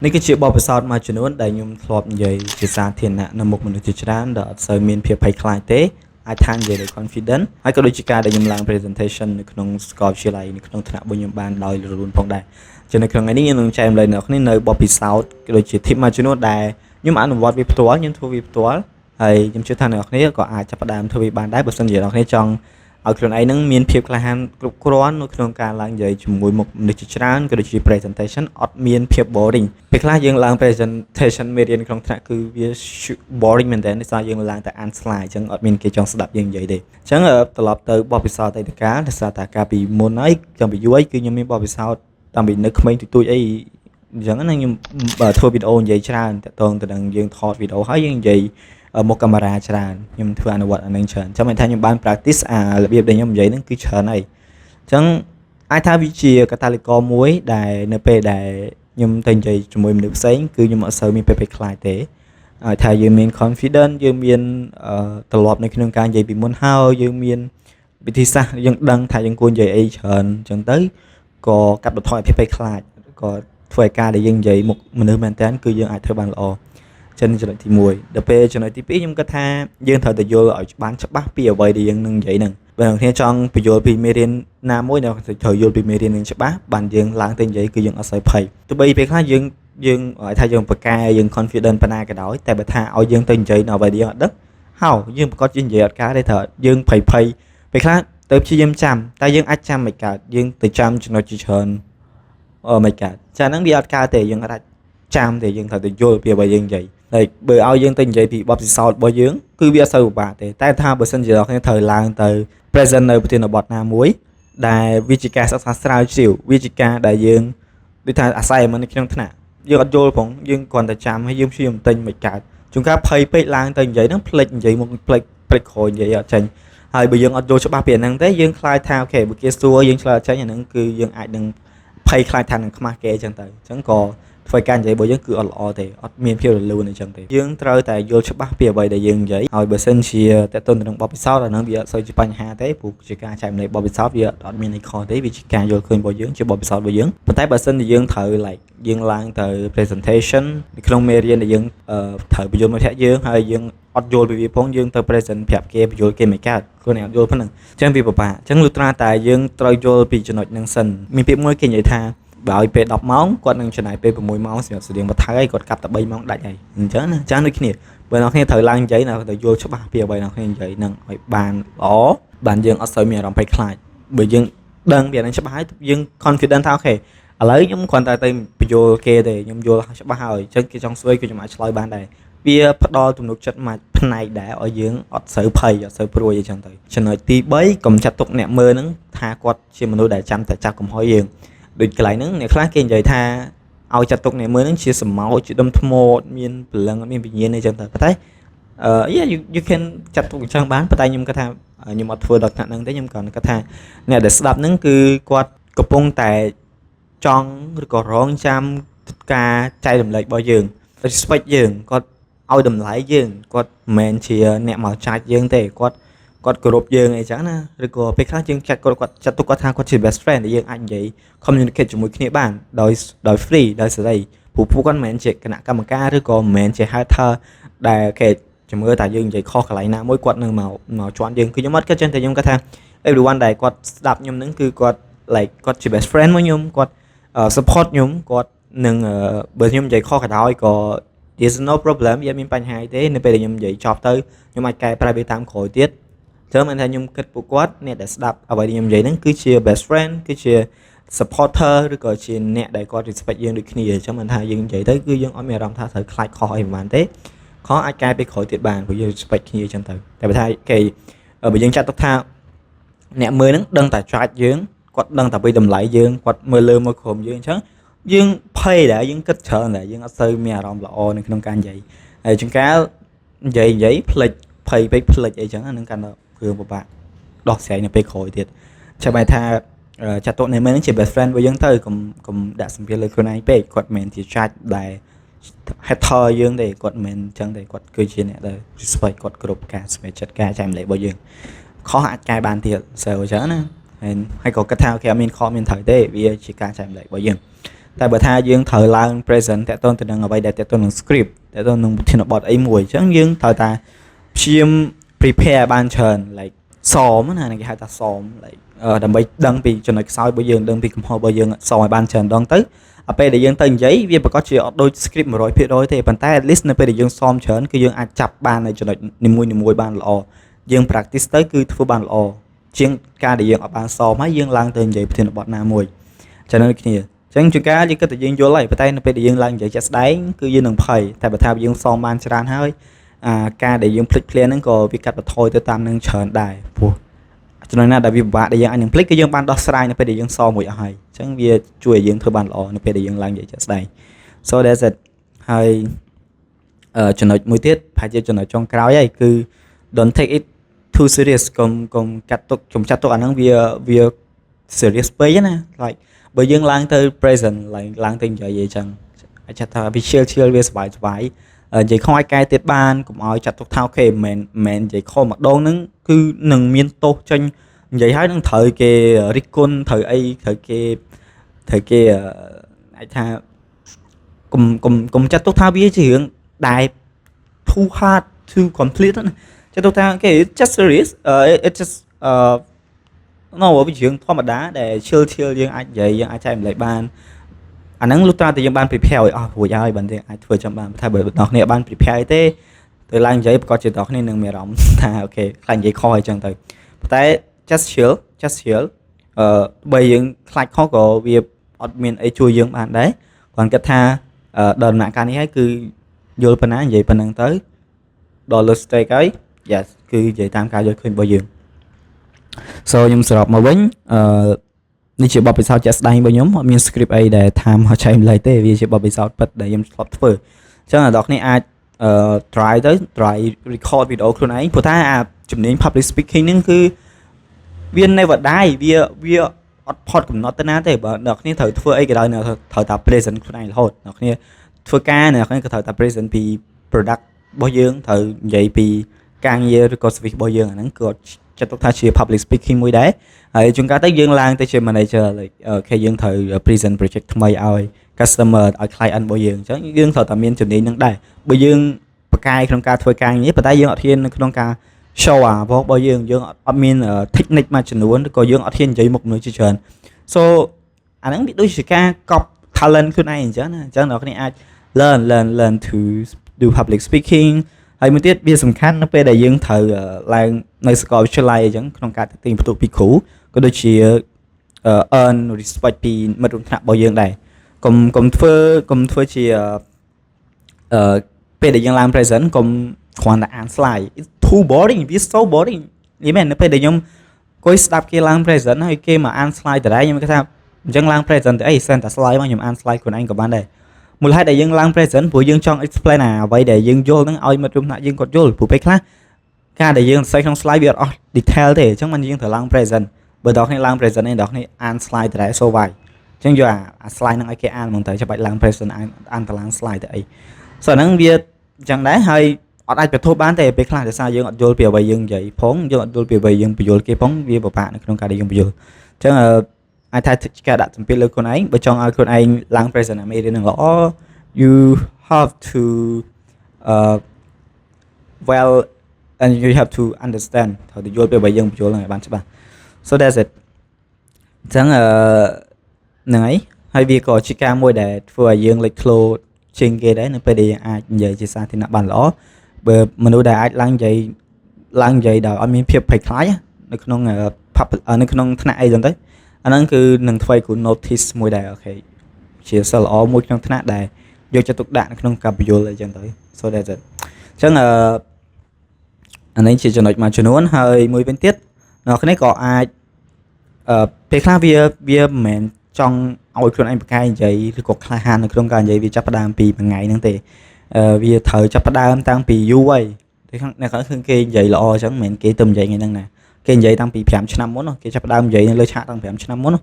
នេះគឺជាបទពិសោធន៍មួយចំនួនដែលខ្ញុំធ្លាប់និយាយជាសាធារណៈនៅមុខមនុស្សជាច្រើនដែលអត់សូវមានភាពភ័យខ្លាចទេអាចថានិយាយដោយ confident ហើយក៏ដូចជាការដែលខ្ញុំឡើង presentation នៅក្នុងសាកលវិទ្យាល័យនៅក្នុងថ្នាក់របស់ខ្ញុំបានដោយរលូនផងដែរជានៅក្នុងថ្ងៃនេះខ្ញុំនឹងចែករំលែកអ្នកនេះនៅបទពិសោធន៍ក៏ដូចជា tip មួយចំនួនដែលខ្ញុំអនុវត្តវាផ្ទាល់ខ្ញុំធ្វើវាផ្ទាល់ហើយខ្ញុំជឿថាអ្នកនរក៏អាចចាប់ផ្ដើមធ្វើវាបានដែរបើមិនជាអ្នកនរចង់ឲ្យខ្លួនឯងនឹងមានភាពក្លាហានគ្រប់គ្រាន់នៅក្នុងការឡើងនិយាយជាមួយមុខមនុស្សជាច្រើនក៏ដូចជា presentation អត់មានភាព boring ពេលខ្លះយើងឡើង presentation មេរៀនក្នុងថ្នាក់គឺវា boring មែនតើដោយសារយើងឡើងតែអាន slide អញ្ចឹងអត់មានគេចង់ស្ដាប់យើងនិយាយទេអញ្ចឹងត្រឡប់ទៅបទពិសោធន៍អតីតកាលដោយសារតែកាលពីមុនហើយចាំពីយូរហើយគឺខ្ញុំមានបទពិសោធន៍តាំងពីនៅក្មេងទូចអីអញ្ចឹងណាខ្ញុំធ្វើវីដេអូនិយាយច្រើនតាក់ទងទៅនឹងយើងថតវីដេអូហើយយើងនិយាយមកកាមេរ៉ាច្រើនខ្ញុំធ្វើអនុវត្តអានឹងច្រើនចាំមិនថាខ្ញុំបាន practice អារបៀបដែលខ្ញុំនិយាយហ្នឹងគឺច្រើនហើយអញ្ចឹងអាចថាវាជាកាតាលីករមួយដែលនៅពេលដែលខ្ញុំទៅនិយាយជាមួយមនុស្សផ្សេងគឺខ្ញុំអត់សូវមានពេលខ្លាចទេឲ្យថាយើងមាន confidence យើងមានទម្លាប់នៅក្នុងការនិយាយពីមុនហើយយើងមានវិធីសាស្ត្រយើងដឹងថាយើងគួរនិយាយអីច្រើនអញ្ចឹងទៅក៏កាត់បន្ថយភាពខ្លាចក៏ធ្វើឲ្យការដែលយើងនិយាយមុខមនុស្សមែនតើគឺយើងអាចធ្វើបានល្អចំណុចទី1ដល់ពេលចំណុចទី2ខ្ញុំគិតថាយើងត្រូវតែយល់ឲ្យបានច្បាស់ពីអ្វីដែលយើងនឹងនិយាយហ្នឹងបើអ្នកគ្នាចង់បញ្យល់ពីមេរៀនណាមួយនៅត្រូវយល់ពីមេរៀននឹងច្បាស់បានយើងឡើងទៅនិយាយគឺយើងអត់សូវភ័យទោះបីពេលខ្លះយើងឲ្យថាយើងប្រកែយើង confident ប៉ុណ្ណាក៏ដោយតែបើថាឲ្យយើងទៅនិយាយនៅអ្វីដែលយើងអត់ដឹងហើយយើងប្រកាសជានិយាយអត់កើតទេត្រូវយើងភ័យពេលខ្លះទៅព្យាយាមចាំតែយើងអាចចាំមិនកើតយើងទៅចាំចំណុចជាច្រើនមិនកើតចាហ្នឹងវាអត់កើតទេយើងអាចចាំទេយើងត្រូវទៅយល់ពីអ្វីយើងនិយាយហើយបើឲ្យយើងទៅនិយាយពីបទពិសោធន៍របស់យើងគឺវាអត់សូវពិបាកទេតែថាបើសិនជាអ្នកគ្នាត្រូវឡើងទៅ present នៅប្រធានបទណាមួយដែលវាជាការសិក្សាស្រាវជ្រាវវាជាការដែលយើងដូចថាអាស្រ័យមកនៅក្នុងថ្នាក់យើងអត់យល់ផងយើងគ្រាន់តែចាំហើយយើងព្យាយាមទិញមិនកើតជួនកាលភ័យពេកឡើងទៅនិយាយហ្នឹងផ្លេចនិយាយមកផ្លេចក្រោយនិយាយអត់ចេញហើយបើយើងអត់យល់ច្បាស់ពីអាហ្នឹងទេយើងខ្លាចថាអូខេបើគេសួរយើងឆ្លើយអត់ចេញអាហ្នឹងគឺយើងអាចនឹងភ័យខ្លាចថានឹងខ្មាស់គេអញ្ចឹងទៅអញ្ចឹងក៏ធ្វើការនិយាយរបស់យើងគឺអត់ល្អទេអត់មានភាពរលូនអញ្ចឹងទេយើងត្រូវតែយល់ច្បាស់ពីអ្វីដែលយើងនិយាយហើយបើសិនជាតើតើទៅនឹងបទពិសោធន៍អាហ្នឹងវាអត់សូវជាបញ្ហាទេព្រោះជាការចែកម្លែកបទពិសោធន៍វាអត់មានអីខុសទេវាជាការយល់ឃើញរបស់យើងជាបទពិសោធន៍របស់យើងប៉ុន្តែបើសិនជាយើងត្រូវ like យើងឡើងទៅ presentation នៅក្នុងមេរៀនដែលយើងត្រូវបញ្យល់មកថាយើងហើយយើងអត់យល់ពីវាផងយើងទៅ present ប្រាប់គេបញ្យល់គេមិនកើតខ្លួនឯងអត់យល់ប៉ុណ្ណឹងអញ្ចឹងវាពិបាកអញ្ចឹងលុះត្រាតែយើងត្រូវយល់ពីចំណុចហ្នឹងសិនមានពាក្យមួយគេនិយាយថាបើឲ្យពេល10ម៉ោងគាត់នឹងចំណាយពេល6ម៉ោងសម្រាប់ស្រៀងបន្ថែមគាត់កាប់តែ3ម៉ោងដាច់ហើយអញ្ចឹងណាចាដូចគ្នាបើអ្នកគ្នាត្រូវឡើងនិយាយទៅយល់ច្បាស់ពីអ្វីអ្នកគ្នានិយាយនឹងឲ្យបានល្អបានយើងអត់សូវមានអារម្មណ៍ភ័យខ្លាចបើយើងដឹងពីអានឹងច្បាស់ហើយយើង confident ថាអូខេឥឡូវខ្ញុំគ្រាន់តែទៅបញ្យល់គេទេខ្ញុំយល់ច្បាស់ហើយអញ្ចឹងគេចង់ស្វែងគឺខ្ញុំអាចឆ្លើយបានដែរវាផ្ដល់ទំនុកចិត្តមួយផ្នែកដែរឲ្យយើងអត់សូវភ័យអត់សូវព្រួយអីចឹងទៅចំណុចទី3កុំចាត់ទុកអ្នកមើលហ្នឹងថាគាត់ជាមនុស្សដែលចាំតែចាប់កំហុសយើងដូចកន្លែងហ្នឹងអ្នកខ្លះគេនិយាយថាឲ្យចាត់ទុកអ្នកមើលហ្នឹងជាសម្ោចជាដុំថ្មមានព្រលឹងមានវិញ្ញាណអីចឹងទៅប៉ុន្តែ yeah you can ចាត់ទុកអញ្ចឹងបានប៉ុន្តែខ្ញុំគាត់ថាខ្ញុំអត់ធ្វើដល់ថ្នាក់ហ្នឹងទេខ្ញុំគ្រាន់តែគាត់ថាអ្នកដែលស្ដាប់ហ្នឹងគឺគាត់កំពុងតែចង់ឬក៏រងចាំការចែករំលែករបស់យើង respect យើងគាត់ឲ្យតម្លៃយើងគាត់មិនមែនជាអ្នកមកចាច់យើងទេគាត់គោរពយើងអីចឹងណាឬក៏ពេលខ្លះយើងចាត់គាត់ចាត់ទុកគាត់ថាគាត់ជា best friend ដែលយើងអាចនិយាយ communicate ជាមួយគ្នាបានដោយ free ដោយសេរីព្រោះពួកគាត់មិនមែនជាគណៈកម្មការឬក៏មិនមែនជាហេតុថាដែលគេជំរឿថាយើងនិយាយខុសកន្លែងណាមួយគាត់នឹងមកជន់យើងគឺខ្ញុំអត់គិតចឹងតែខ្ញុំគាត់ថា everyone ដែលគាត់ស្ដាប់ខ្ញុំហ្នឹងគឺគាត់ like គាត់ជា best friend របស់ខ្ញុំគាត់ support ខ្ញុំគាត់នឹងបើខ្ញុំនិយាយខុសក៏ដោយក៏ is no problem វាមានបញ្ហាទេនៅពេលដែលខ្ញុំនិយាយចប់ទៅខ្ញុំអាចកែប្រែវាតាមក្រោយទៀតចឹងមិនថាខ្ញុំគិតពួកគាត់អ្នកដែលស្ដាប់អ្វីដែលខ្ញុំនិយាយហ្នឹងគឺជា best friend គឺជា supporter ឬក៏ជាអ្នកដែលគាត់ respect យើងដូចគ្នាចឹងមិនថាយើងនិយាយទៅគឺយើងអត់មានអារម្មណ៍ថាត្រូវខ្លាចខុសអីមិនបានទេខុសអាចកែពេលក្រោយទៀតបានព្រោះយើង respect គ្នាចឹងទៅតែបើថាគេបើយើងចាត់ទុកថាអ្នកមើលហ្នឹងដឹងតែចាច់យើងគាត់ដឹងតែពីតម្លៃយើងគាត់មើលលើមើលក្រុមយើងអញ្ចឹងយើងភ័យដែរយើងគិតច្រើនដែរយើងអត់សូវមានអារម្មណ៍ល្អនៅក្នុងការនិយាយហើយជួនកាលនិយាយផ្លេចភ័យពេកផ្លេចអីចឹងហ្នឹងកាន់តែរឿងពិបាកដោះស្រាយនៅពេលក្រោយទៀតចាំបែរថាចាត់ទុកអ្នកមើលហ្នឹងជា best friend របស់យើងទៅកុំដាក់សម្ពាធលើខ្លួនឯងពេកគាត់មិនមែនជាចាច់ដែល hater យើងទេគាត់មិនមែនអញ្ចឹងទេគាត់គឺជាអ្នកដែល respect គាត់គ្រប់ការសម្រេចចិត្តការចែកម្លែករបស់យើងខុសអាចកែបានទៀត so អញ្ចឹងណាហើយក៏គិតថាអូខេអត់មានខុសមានត្រូវទេវាជាការចែកម្លែករបស់យើង តែបើថាយើងត្រូវឡើង present តើតើទៅនឹងអ្វីដែលតើតើនឹង script តើតើនឹងប្រធានបទអីមួយអញ្ចឹងយើងត្រូវតែព្យាយាម prepare បានច្រើន like សមណាគេហៅថាសម like ដើម្បីដឹងពីចំណុចខ្សោយរបស់យើងដឹងពីកំហុសរបស់យើងសមឲ្យបានច្រើនដងទៅដល់ពេលដែលយើងទៅនិយាយវាប្រកាសជាអត់ដូច script 100%ទេប៉ុន្តែ at least នៅពេលដែលយើងសមច្រើនគឺយើងអាចចាប់បាននៅចំណុចនីមួយៗបានល្អយើង practice ទៅគឺធ្វើបានល្អជាងការដែលយើងអត់បានសមហើយយើងឡើងទៅនិយាយប្រធានបទណាមួយចឹងដូចគ្នាចឹងជួនកាលយើងគិតតែយើងយល់ហើយប៉ុន្តែនៅពេលដែលយើងឡើងនិយាយចាក់ស្ដែងគឺយើងនឹងភ័យតែបើថាយើងសមបានច្រើនហើយការដែលយើងភ្លេចភ្លាមហ្នឹងក៏វាកាត់បន្ថយទៅតាមនឹងច្រើនដែរព្រោះចំណុចណាដែលវាពិបាកដែលយើងអាចនឹងភ្លេចគឺយើងបានដោះស្រាយនៅពេលដែលយើងសមមួយអស់ហើយអញ្ចឹងវាជួយឲ្យយើងធ្វើបានល្អនៅពេលដែលយើងឡើងនិយាយចាក់ស្ដែង so that's it ហើយចំណុចមួយទៀតប្រហែលជាចំណុចចុងក្រោយហើយគឺ don't take it too serious កុំកាត់ទុកចំចាត់ទុកអាហ្នឹងវា serious ពេកណា like បើយើងឡើងទៅ present ឡើងទៅនិយាយអីចឹងអាចចាត់ថាវា chill វាសប្បាយនិយាយខំឲ្យកែទៀតបានកុំឲ្យចាត់ទុកថាអូខេមិននិយាយខំម្ដងហ្នឹងគឺនឹងមានទោសចេញនិយាយហើយនឹងត្រូវគេរិះគន់ត្រូវអីត្រូវគេអាចថាកុំចាត់ទុកថាវាជារឿងដែល too hard to complete ណាចាត់ទុកថាអូខេ it's just serious it's just no វាជារឿងធម្មតាដែល chill យើងអាចនិយាយយើងអាចចែកម្លែកបានអាហ្នឹងលុះត្រាតែយើងបាន prepare ឲ្យអស់រួចហើយបើយើងអាចធ្វើចាំបានថាបើអ្នកគ្នាបាន prepare ទេទៅឡើងនិយាយប្រកាសជាអ្នកគ្នានឹងមានអារម្មណ៍ថាអូខេខ្លាចនិយាយខុសអីចឹងទៅប៉ុន្តែ just chill បើយើងខ្លាចខុសក៏វាអត់មានអីជួយយើងបានដែរគាត់គិតថាដល់ដំណាក់កាលនេះហើយគឺយល់ប៉ុណ្ណានិយាយប៉ុណ្ណឹងទៅដល់ last stage ហើយ yes គឺនិយាយតាមការយល់ឃើញរបស់យើង so ខ្ញុំសរុបមកវិញនេះជាបទពិសោធន៍ជាក់ស្ដែងរបស់ខ្ញុំអត់មាន script អីដែលថាមកចែកម្លែកទេវាជាបទពិសោធន៍ពិតដែលខ្ញុំធ្លាប់ធ្វើអញ្ចឹងអ្នកនរអាចtry record វីដេអូខ្លួនឯងព្រោះថាអាជំនាញ public speaking ហ្នឹងគឺវា never die វាអត់ផុតកំណត់ទៅណាទេបើអ្នកគ្នាត្រូវធ្វើអីក៏ដោយអ្នកត្រូវតែ present ខ្លួនឯងរហូតអ្នកគ្នាធ្វើការអ្នកគ្នាក៏ត្រូវតែ present ពី product របស់យើងត្រូវនិយាយពីការងារឬក៏ service របស់យើងអាហ្នឹងគឺចាត់ទុកថាជា public speaking មួយដែរហើយជួនកាលទៅយើងឡើងទៅជា manager like គេយើងត្រូវ present project ថ្មីឲ្យ customer ឲ្យ client របស់យើងអញ្ចឹងយើងត្រូវតែមានជំនាញហ្នឹងដែរបើយើងបកកាយក្នុងការធ្វើការងារប៉ុន្តែយើងអត់ហ៊ាននៅក្នុងការ show របស់យើងអត់មាន technique មួយចំនួនឬក៏យើងអត់ហ៊ាននិយាយមុខមនុស្សជាច្រើន so អាហ្នឹងវាដូចជាការកប់ talent ខ្លួនឯងអញ្ចឹងណាអញ្ចឹងអ្នកគ្នាអាច learn to do public speaking ហើយមួយទៀតវាសំខាន់នៅពេលដែលយើងត្រូវឡើងនៅសាកលវិទ្យាល័យអញ្ចឹងក្នុងការទាញបន្ទុកពីគ្រូក៏ដូចជា earn respect ពីមិត្តរួមថ្នាក់របស់យើងដែរកុំធ្វើជាពេលដែលយើងឡើង present កុំគ្រាន់តែអាន slide it's too boring វា so boring និយាយមែននៅពេលដែលខ្ញុំគួយស្ដាប់គេឡើង present ហើយគេមកអាន slide ដដែលខ្ញុំគេថាអញ្ចឹងឡើង present ទៅអី send តែ slide មកខ្ញុំអាន slide ខ្លួនឯងក៏បានដែរមូលហេតុដែលយើងឡើង present ព្រោះយើងចង់ explain អ្វីដែលយើងយល់ហ្នឹងឲ្យមិត្តរួមថ្នាក់យើងគាត់យល់ព្រោះពេលខ្លះការដែលយើងសរសេរក្នុង slide វាអត់អស់ detail ទេអញ្ចឹងមិនយើងត្រូវឡើង present បើដល់គ្នាឡើង present ឯងដល់គ្នាអាន slide តែសូវ៉ៃអញ្ចឹងយកអា slide ហ្នឹងឲ្យគេអានហ្មងទៅចាំបាច់ឡើង present អានតារាង slide ទៅអីဆိုហ្នឹងវាអញ្ចឹងដែរហើយអត់អាចប្រទោបានទេពេលខ្លះដោយសារយើងអត់យល់ពីអ្វីយើងនិយាយផងយើងអត់យល់ពីអ្វីយើងបញ្យល់គេផងវាពិបាកនៅក្នុងការដែលយើងបញ្យល់អញ្ចឹងអាចថាការដាក់សម្ពាធលើខ្លួនឯងបើចង់ឲ្យខ្លួនឯងឡើង present អាមេរៀននឹងល្អ you have to well and you have to understand ត្រូវទៅយល់ពីអ្វីយើងបញ្យល់ហ្នឹងឲ្យបានច្បាស់ so that's it អញ្ចឹងហ្នឹងហើយវាក៏ជាការមួយដែលធ្វើឲ្យយើងលេចធ្លោជាងគេដែរនៅពេលដែលយើងអាចនិយាយជាសាធារណៈបានល្អបើមនុស្សដែលអាចឡើងនិយាយដោយអត់មានភាពភ័យខ្លាចនៅក្នុងថ្នាក់អីចឹងទៅអាហ្នឹងគឺនឹងធ្វើឲ្យគ្រូ notice មួយដែរអូខេជាសិស្សល្អមួយក្នុងថ្នាក់ដែលយកចិត្តទុកដាក់នៅក្នុងការបញ្យល់អីចឹងទៅ so that's it អញ្ចឹងអានេះជាចំណុចមួយចំនួនហើយមួយវិញទៀតអ្នកគ្នាក៏អាចពេលខ្លះវាមិនមែនចង់ឲ្យខ្លួនឯងប្រកែកនិយាយឬក៏ក្លាហាននៅក្នុងការនិយាយវាចាប់ផ្ដើមពីមួយថ្ងៃហ្នឹងទេវាត្រូវចាប់ផ្ដើមតាំងពីយូរហើយតែអ្នកខ្លះឃើញគេនិយាយល្អអញ្ចឹងមិនមែនគេទៅនិយាយថ្ងៃហ្នឹងណាគេនិយាយតាំងពី5ឆ្នាំមុនគេចាប់ផ្ដើមនិយាយនៅលើឆាកតាំង5ឆ្នាំមុន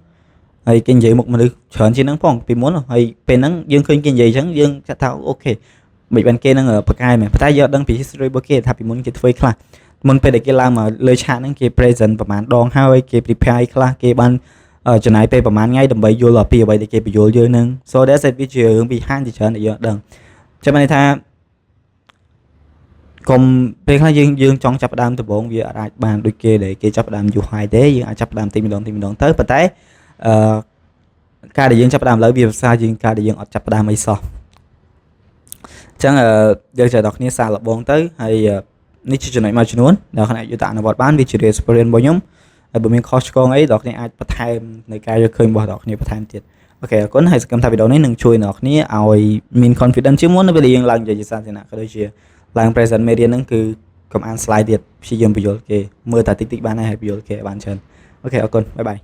ហើយគេនិយាយមុខមនុស្សច្រើនជាងហ្នឹងផងពីមុនហើយពេលហ្នឹងយើងឃើញគេនិយាយអញ្ចឹងយើងចាត់ថាអូខេមិនបានគេនឹងប្រកែកមែនប៉ុន្តែយើងអត់ដឹងពី history របស់គេថាពីមុនគេធ្វើខ្លះមុនពេលដែលគេឡើងមកលើឆាកហ្នឹងគេ present ប្រហែលដងហើយគេ prepare ខ្លះគេបាន ចំណាយពេលប្រហែលថ្ងៃដើម្បីយល់ពីអ្វីដែលគេបញ្យល់យើងនឹង so that's it វាជារឿងពីហានជាច្រើនដែលយើងដឹងចាំបានន័យថាកុំពេលខ្លះយើងចង់ចាប់ផ្ដើមដំបូងវាអាចបានដូចគេដែលគេចាប់ផ្ដើមយូរហើយទេយើងអាចចាប់ផ្ដើមទីម្ដងទៅប៉ុន្តែការដែលយើងចាប់ផ្ដើមលើវាភាសាជាងការដែលយើងអត់ចាប់ផ្ដើមអីសោះអញ្ចឹងយើងចូលដល់គ្នាសាកល្បងទៅហើយនេះជាចំណុចមួយចំនួនដែលអ្នកអាចយកទៅអនុវត្តបានវាជា experience របស់ខ្ញុំហើយបើមានខុសឆ្គងអីអ្នកគ្នាអាចបន្ថែមในការយកឃើញរបស់អ្នកគ្នាបន្ថែមទៀតអូខេអរគុណហើយសង្ឃឹមថាវីដេអូនេះនឹងជួយអ្នកគ្នាឲ្យមាន confidence ជាងមុននៅពេលយើងឡើងនិយាយជាសាធារណៈក៏ដូចជាឡើង present មេរៀនហ្នឹងគឺកុំអាន slide ទៀតព្យាយាមបញ្យល់គេមើលតែតិចបានហើយបញ្យល់គេបានច្រើនអូខេអរគុណបាយបាយ